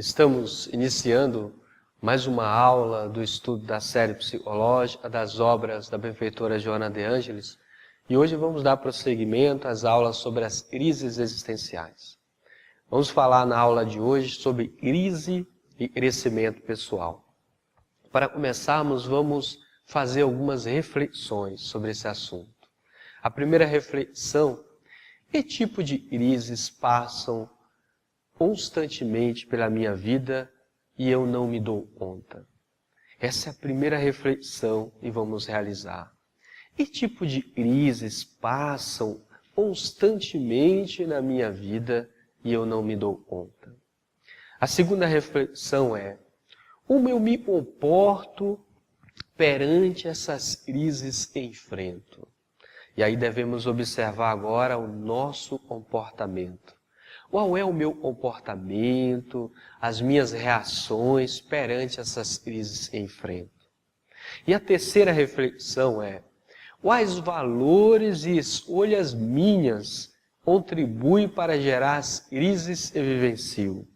Estamos iniciando mais uma aula do estudo da série psicológica das obras da benfeitora Joana de Ângelis e hoje vamos dar prosseguimento às aulas sobre as crises existenciais. Vamos falar na aula de hoje sobre crise e crescimento pessoal. Para começarmos, vamos fazer algumas reflexões sobre esse assunto. A primeira reflexão: que tipo de crises passam constantemente pela minha vida e eu não me dou conta? Essa é a primeira reflexão que vamos realizar. Que tipo de crises passam constantemente na minha vida e eu não me dou conta? A segunda reflexão é: como eu me comporto perante essas crises que enfrento? E aí devemos observar agora o nosso comportamento. Qual é o meu comportamento, as minhas reações perante essas crises que enfrento? E a terceira reflexão é: quais valores e escolhas minhas contribuem para gerar as crises que vivencio?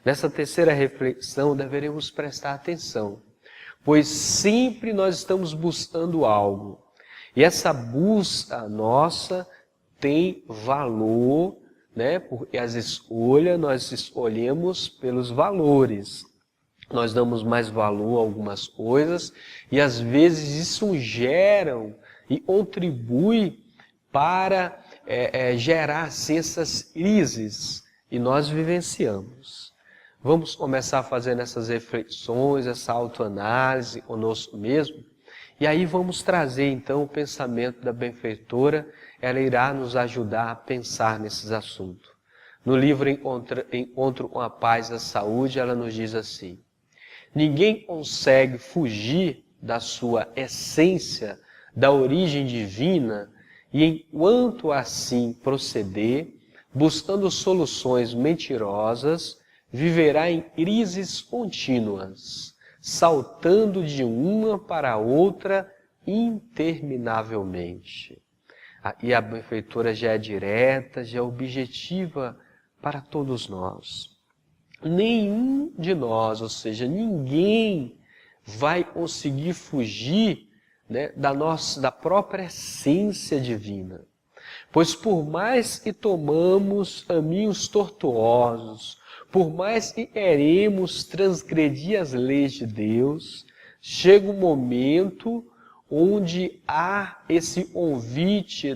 Nessa terceira reflexão deveremos prestar atenção, pois sempre nós estamos buscando algo. E essa busca nossa tem valor, porque as escolhas nós escolhemos pelos valores. Nós damos mais valor a algumas coisas e às vezes isso gera e contribui para gerar assim, essas crises e nós vivenciamos. Vamos começar fazendo essas reflexões, essa autoanálise conosco mesmo. E aí vamos trazer então o pensamento da benfeitora, ela irá nos ajudar a pensar nesses assuntos. No livro Encontro com a Paz e a Saúde, ela nos diz assim: ninguém consegue fugir da sua essência, da origem divina, e enquanto assim proceder, buscando soluções mentirosas, viverá em crises contínuas, saltando de uma para outra interminavelmente. E a benfeitora já é direta, já é objetiva para todos nós. Nenhum de nós, ou seja, ninguém vai conseguir fugir da própria essência divina. Pois por mais que tomamos caminhos tortuosos, por mais que queremos transgredir as leis de Deus, chega um momento onde há esse convite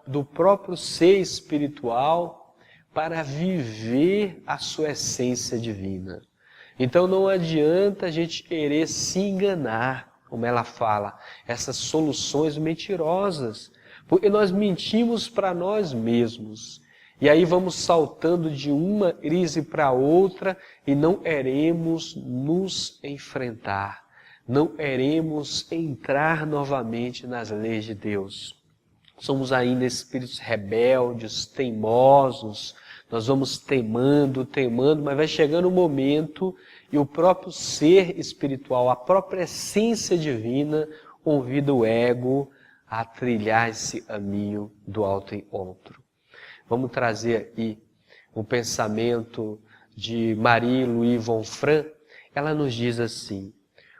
do próprio ser espiritual para viver a sua essência divina. Então não adianta a gente querer se enganar, como ela fala, essas soluções mentirosas, porque nós mentimos para nós mesmos. E aí vamos saltando de uma crise para outra e não queremos nos enfrentar, não queremos entrar novamente nas leis de Deus. Somos ainda espíritos rebeldes, teimosos, nós vamos teimando, mas vai chegando um momento e o próprio ser espiritual, a própria essência divina, convida o ego a trilhar esse caminho do autoencontro. Vamos trazer aqui o pensamento de Marie-Louise von Franz. Ela nos diz assim: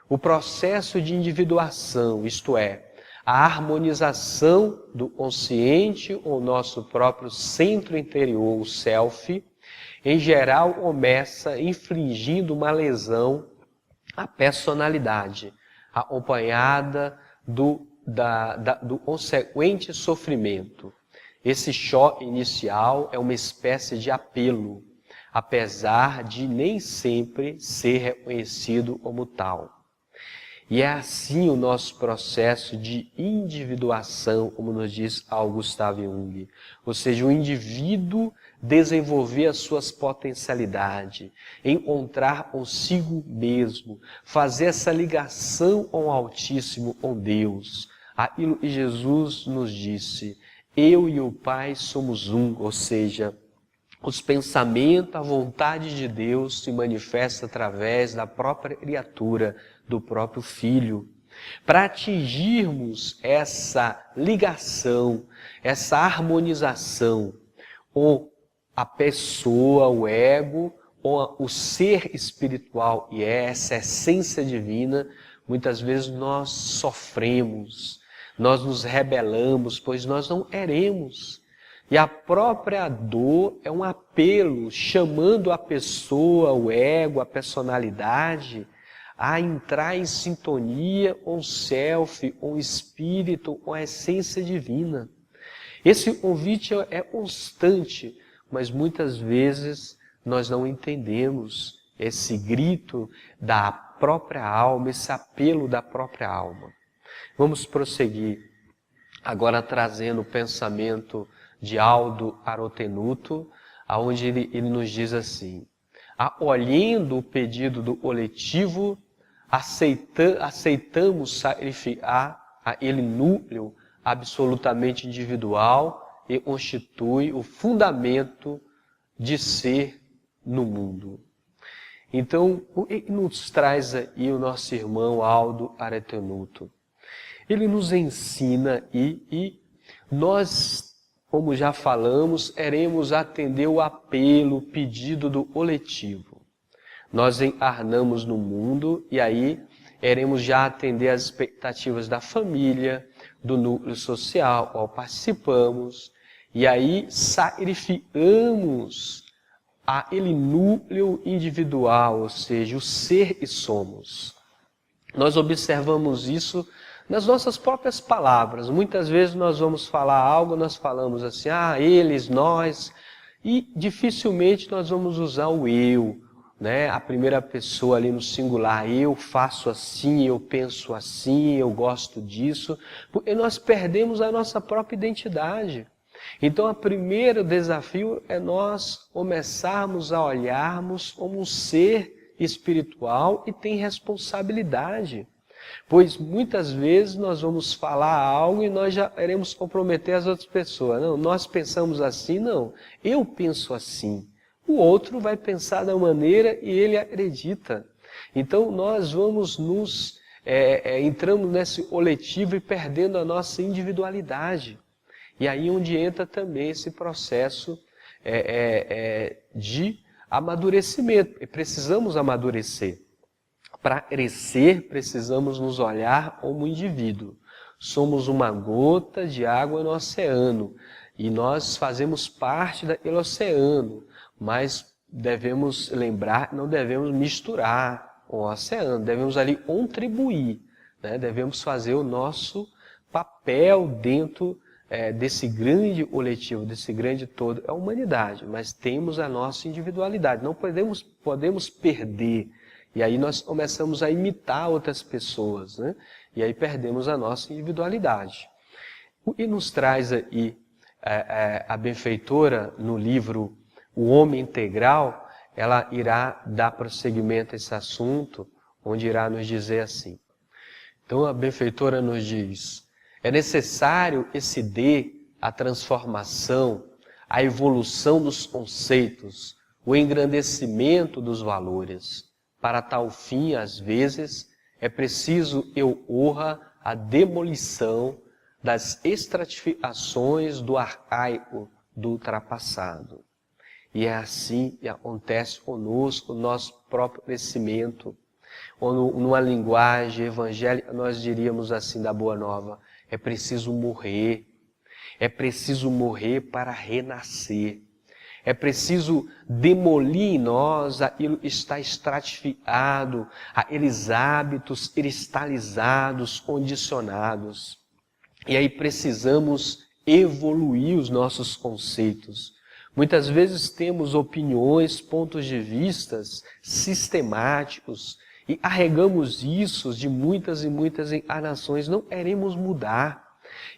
o processo de individuação, isto é, a harmonização do consciente ou nosso próprio centro interior, o self, em geral começa infligindo uma lesão à personalidade, acompanhada do consequente sofrimento. Esse choque inicial é uma espécie de apelo, apesar de nem sempre ser reconhecido como tal. E é assim o nosso processo de individuação, como nos diz Gustavo Jung. Ou seja, o indivíduo desenvolver as suas potencialidades, encontrar consigo mesmo, fazer essa ligação com o Altíssimo, com Deus. Aquilo que Jesus nos disse: eu e o Pai somos um, ou seja, os pensamentos, a vontade de Deus se manifesta através da própria criatura, do próprio Filho. Para atingirmos essa ligação, essa harmonização com a pessoa, o ego, o ser espiritual e essa essência divina, muitas vezes nós sofremos, nós nos rebelamos, pois nós não eremos. E a própria dor é um apelo, chamando a pessoa, o ego, a personalidade, a entrar em sintonia com o self, com o espírito, com a essência divina. Esse convite é constante, mas muitas vezes nós não entendemos esse grito da própria alma, esse apelo da própria alma. Vamos prosseguir agora trazendo o pensamento de Aldo Arotenuto, onde ele nos diz assim: olhando o pedido do coletivo, aceitamos sacrificar a ele núcleo absolutamente individual e constitui o fundamento de ser no mundo. Então, o que nos traz aí o nosso irmão Aldo Arotenuto? Ele nos ensina e nós, como já falamos, iremos atender o apelo, o pedido do coletivo. Nós encarnamos no mundo e aí iremos já atender as expectativas da família, do núcleo social, ao participamos, e aí sacrificamos aquele núcleo individual, ou seja, o ser que somos. Nós observamos isso nas nossas próprias palavras. Muitas vezes nós vamos falar algo, nós falamos assim, eles, nós, e dificilmente nós vamos usar o eu, né? A primeira pessoa ali no singular, eu faço assim, eu penso assim, eu gosto disso, porque nós perdemos a nossa própria identidade. Então, o primeiro desafio é nós começarmos a olharmos como um ser espiritual e tem responsabilidade. Pois muitas vezes nós vamos falar algo e nós já iremos comprometer as outras pessoas. Não, nós pensamos assim, não, eu penso assim. O outro vai pensar da maneira e ele acredita. Então nós vamos entrando nesse coletivo e perdendo a nossa individualidade. E aí onde entra também esse processo de amadurecimento. E precisamos amadurecer. Para crescer, precisamos nos olhar como indivíduo. Somos uma gota de água no oceano e nós fazemos parte daquele oceano, mas devemos lembrar que não devemos misturar com o oceano, devemos ali contribuir, né? Devemos fazer o nosso papel dentro desse grande coletivo, desse grande todo, é a humanidade, mas temos a nossa individualidade, não podemos perder. E aí nós começamos a imitar outras pessoas, né? E aí perdemos a nossa individualidade. O que nos traz aí a benfeitora no livro O Homem Integral, ela irá dar prosseguimento a esse assunto, onde irá nos dizer assim. Então a benfeitora nos diz, é necessário que se dê a transformação, a evolução dos conceitos, o engrandecimento dos valores. Para tal fim, às vezes, é preciso que ocorra a demolição das estratificações do arcaico, do ultrapassado. E é assim que acontece conosco o nosso próprio crescimento. Ou numa linguagem evangélica, nós diríamos assim da Boa Nova, é preciso morrer. É preciso morrer para renascer. É preciso demolir em nós aquilo que está estratificado, aqueles hábitos cristalizados, condicionados. E aí precisamos evoluir os nossos conceitos. Muitas vezes temos opiniões, pontos de vistas sistemáticos e carregamos isso de muitas e muitas encarnações, não queremos mudar.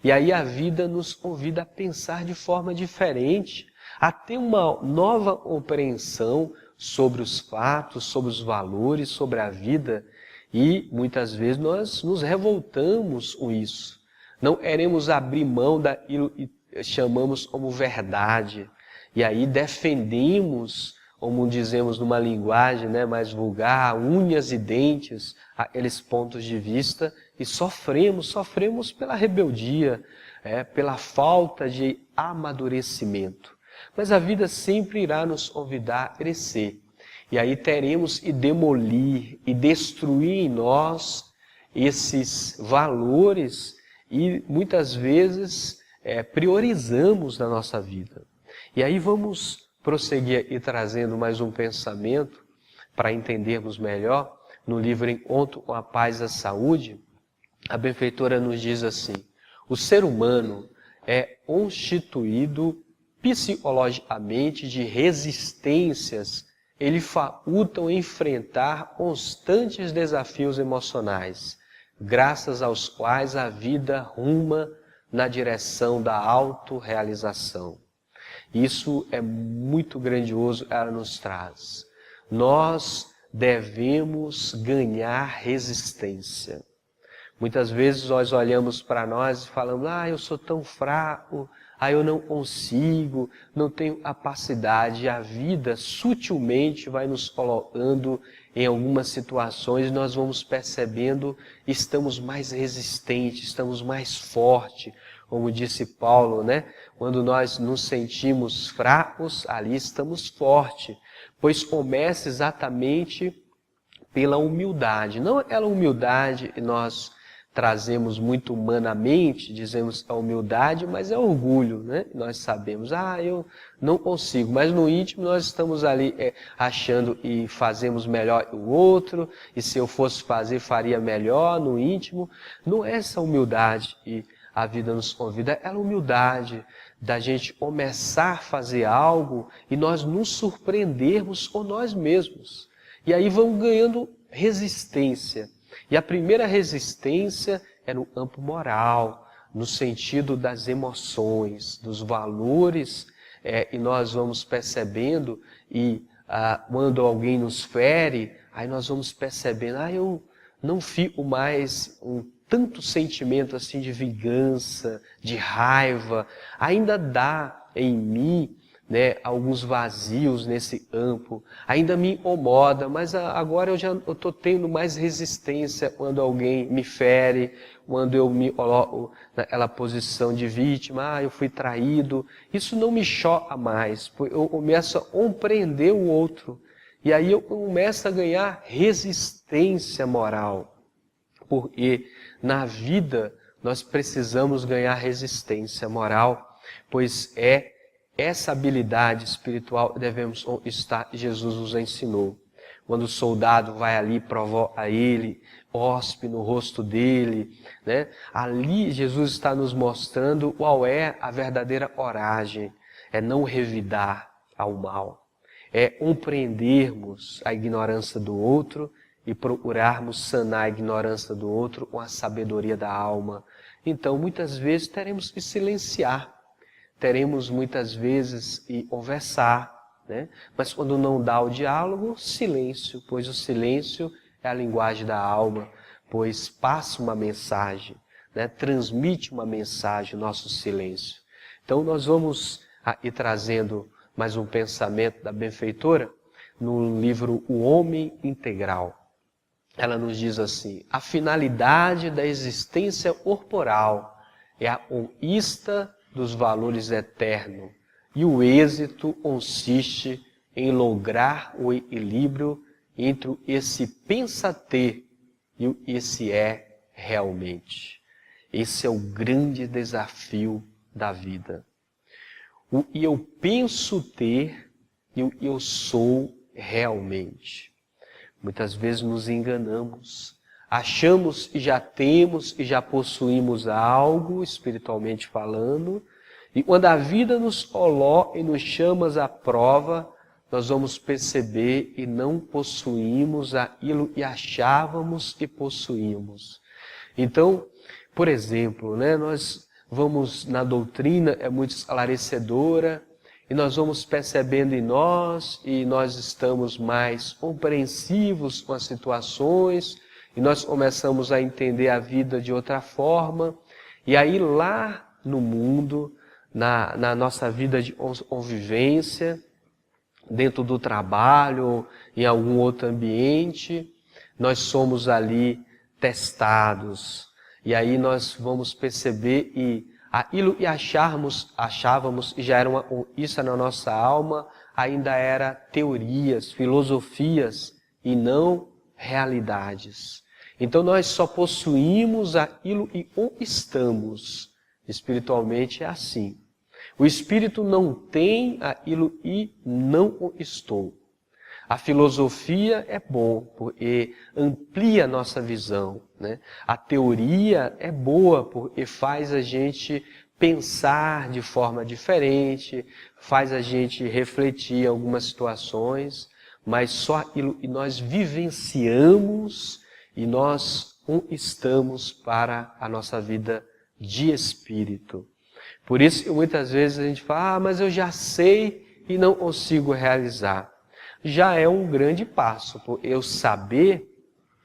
E aí a vida nos convida a pensar de forma diferente, a ter uma nova compreensão sobre os fatos, sobre os valores, sobre a vida. E muitas vezes nós nos revoltamos com isso. Não queremos abrir mão daquilo que chamamos como verdade. E aí defendemos, como dizemos numa linguagem mais vulgar, unhas e dentes, aqueles pontos de vista e sofremos pela rebeldia, pela falta de amadurecimento. Mas a vida sempre irá nos convidar a crescer. E aí teremos que demolir e destruir em nós esses valores e muitas vezes priorizamos na nossa vida. E aí vamos prosseguir e trazendo mais um pensamento para entendermos melhor. No livro Encontro com a Paz e a Saúde, a benfeitora nos diz assim: o ser humano é constituído psicologicamente de resistências, ele facultam enfrentar constantes desafios emocionais, graças aos quais a vida ruma na direção da autorrealização. Isso é muito grandioso, ela nos traz. Nós devemos ganhar resistência. Muitas vezes nós olhamos para nós e falamos: eu sou tão fraco, eu não consigo, não tenho capacidade. E a vida sutilmente vai nos colocando em algumas situações e nós vamos percebendo, estamos mais resistentes, estamos mais fortes. Como disse Paulo, né? Quando nós nos sentimos fracos, ali estamos fortes. Pois começa exatamente pela humildade. Não aquela humildade que nós trazemos muito humanamente, dizemos a humildade, mas é orgulho, né? Nós sabemos, eu não consigo, mas no íntimo nós estamos ali achando e fazemos melhor o outro, e se eu fosse fazer, faria melhor no íntimo. Não é essa humildade que a vida nos convida, é a humildade da gente começar a fazer algo e nós nos surpreendermos com nós mesmos. E aí vamos ganhando resistência. E a primeira resistência é no campo moral, no sentido das emoções, dos valores, e nós vamos percebendo, e quando alguém nos fere, aí nós vamos percebendo, eu não fico mais tanto sentimento assim de vingança, de raiva, ainda dá em mim, né, alguns vazios nesse campo, ainda me incomoda, mas agora eu estou tendo mais resistência quando alguém me fere, quando eu me coloco naquela posição de vítima, eu fui traído. Isso não me choca mais, eu começo a compreender o outro, e aí eu começo a ganhar resistência moral, porque na vida nós precisamos ganhar resistência moral, pois é essa habilidade espiritual que devemos estar, Jesus nos ensinou. Quando o soldado vai ali, provoca ele, cospe no rosto dele, né? Ali Jesus está nos mostrando qual é a verdadeira coragem. É não revidar ao mal. É compreendermos a ignorância do outro e procurarmos sanar a ignorância do outro com a sabedoria da alma. Então, muitas vezes teremos que silenciar. Teremos muitas vezes que conversar, né? Mas quando não dá o diálogo, silêncio, pois o silêncio é a linguagem da alma, pois passa uma mensagem, né? Transmite uma mensagem, nosso silêncio. Então nós vamos ir trazendo mais um pensamento da benfeitora no livro O Homem Integral. Ela nos diz assim: a finalidade da existência corporal é a conquista dos valores eternos, e o êxito consiste em lograr o equilíbrio entre esse pensa-ter e esse é realmente. Esse é o grande desafio da vida. O eu penso ter e o eu sou realmente. Muitas vezes nos enganamos. Achamos que já temos e já possuímos algo, espiritualmente falando, e quando a vida nos coloca e nos chama à prova, nós vamos perceber e não possuímos aquilo que achávamos que possuímos. Então, por exemplo, né, nós vamos na doutrina, é muito esclarecedora, e nós vamos percebendo em nós, e nós estamos mais compreensivos com as situações, e nós começamos a entender a vida de outra forma. E aí lá no mundo, na nossa vida de convivência, dentro do trabalho, em algum outro ambiente, nós somos ali testados. E aí nós vamos perceber e aquilo que achávamos e já era isso na nossa alma, ainda era teorias, filosofias e não realidades. Então nós só possuímos aquilo e o estamos. Espiritualmente é assim. O espírito não tem aquilo e não o estou. A filosofia é bom, porque amplia a nossa visão, né? A teoria é boa, porque faz a gente pensar de forma diferente, faz a gente refletir em algumas situações, mas só aquilo que nós vivenciamos e nós estamos para a nossa vida de espírito. Por isso que muitas vezes a gente fala, mas eu já sei e não consigo realizar. Já é um grande passo, por eu saber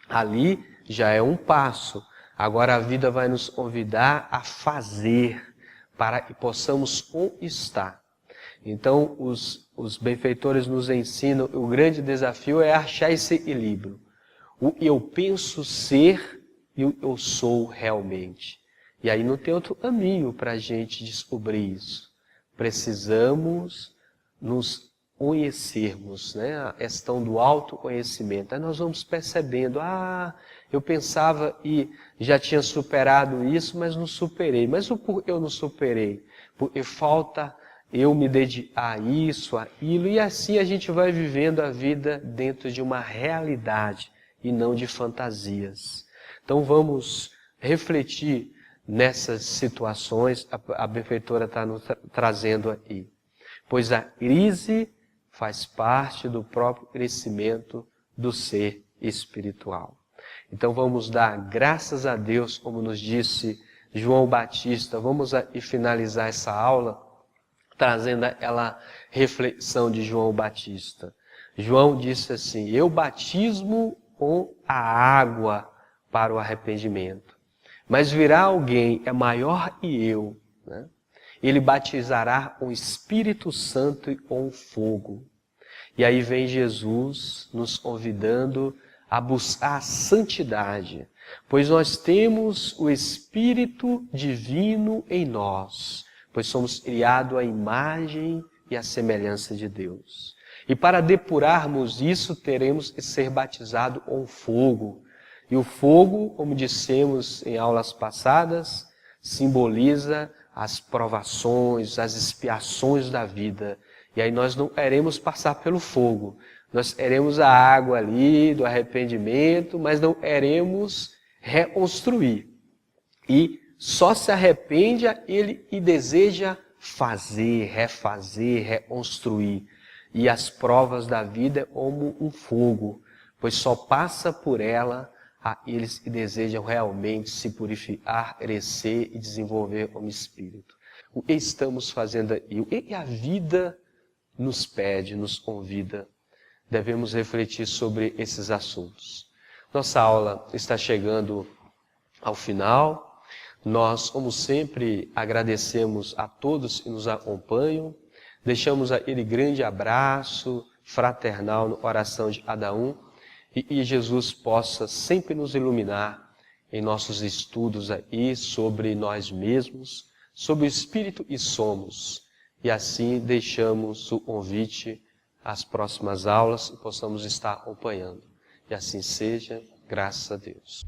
ali já é um passo. Agora a vida vai nos convidar a fazer para que possamos estar. Então os benfeitores nos ensinam, o grande desafio é achar esse equilíbrio. O eu penso ser e o eu sou realmente. E aí não tem outro caminho para a gente descobrir isso. Precisamos nos conhecermos, né? A questão do autoconhecimento. Aí nós vamos percebendo, eu pensava e já tinha superado isso, mas não superei. Mas o porquê eu não superei? Porque falta eu me dedicar a isso, aquilo, e assim a gente vai vivendo a vida dentro de uma realidade e não de fantasias. Então vamos refletir nessas situações, a benfeitora está nos trazendo aí. Pois a crise faz parte do próprio crescimento do ser espiritual. Então vamos dar graças a Deus, como nos disse João Batista. Vamos finalizar essa aula trazendo aquela reflexão de João Batista. João disse assim: eu batismo com a água para o arrependimento, mas virá alguém é maior que eu, né? Ele batizará com o Espírito Santo e com fogo. E aí vem Jesus nos convidando a buscar a santidade, pois nós temos o Espírito Divino em nós, pois somos criados à imagem e à semelhança de Deus. E para depurarmos isso, teremos que ser batizados com fogo. E o fogo, como dissemos em aulas passadas, simboliza as provações, as expiações da vida. E aí nós não queremos passar pelo fogo. Nós queremos a água ali do arrependimento, mas não queremos reconstruir. E só se arrepende aquele e deseja fazer, refazer, reconstruir. E as provas da vida é como um fogo, pois só passa por ela aqueles que desejam realmente se purificar, crescer e desenvolver como espírito. O que estamos fazendo aí? O que a vida nos pede, nos convida? Devemos refletir sobre esses assuntos. Nossa aula está chegando ao final. Nós, como sempre, agradecemos a todos que nos acompanham. Deixamos aquele grande abraço fraternal no coração de cada um. E Jesus possa sempre nos iluminar em nossos estudos aí sobre nós mesmos, sobre o Espírito que somos. E assim deixamos o convite às próximas aulas e possamos estar acompanhando. E assim seja, graças a Deus.